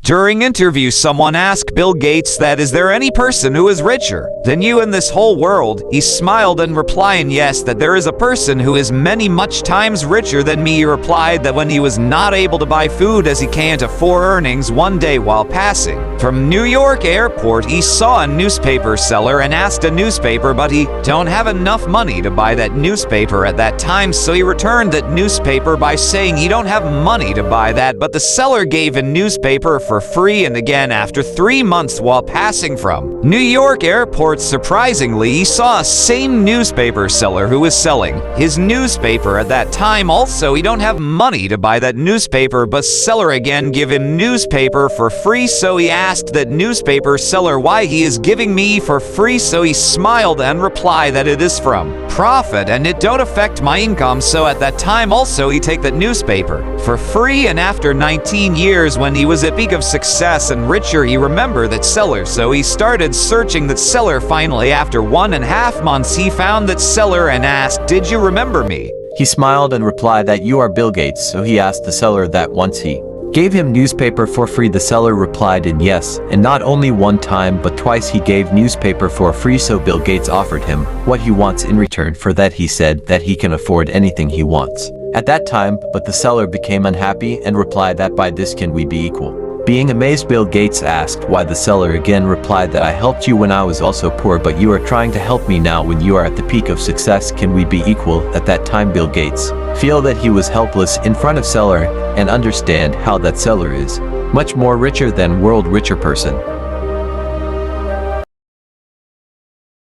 During interview, someone asked Bill Gates that is there any person who is richer than you in this whole world? He smiled and replying yes, that there is a person who is much times richer than me. He replied that when he was not able to buy food as he can't afford earnings, one day while passing from New York airport, he saw a newspaper seller and asked a newspaper, but he don't have enough money to buy that newspaper at that time, so he returned that newspaper by saying he don't have money to buy that, but the seller gave a newspaper for free. And again, after 3 months while passing from New York airport, surprisingly, he saw a same newspaper seller who was selling his newspaper at that time. Also, he don't have money to buy that newspaper, but seller again give him newspaper for free, so he asked that newspaper seller why he is giving me for free, so he smiled and replied that it is from profit and it don't affect my income, so at that time also he take that newspaper for free. And after 19 years when he was at peak of success and richer, he remembered that seller, so he started searching that seller. Finally, after 1.5 months, he found that seller and asked, "Did you remember me?" He smiled and replied that you are Bill Gates, so he asked the seller that once he gave him newspaper for free. The seller replied in yes, and not only one time but twice he gave newspaper for free, so Bill Gates offered him what he wants in return. For that he said that he can afford anything he wants at that time, but the seller became unhappy and replied that by this can we be equal. Being amazed, Bill Gates asked why. The seller again replied that I helped you when I was also poor, but you are trying to help me now when you are at the peak of success. Can we be equal? At that time, Bill Gates feel that he was helpless in front of seller and understand how that seller is much more richer than world richer person.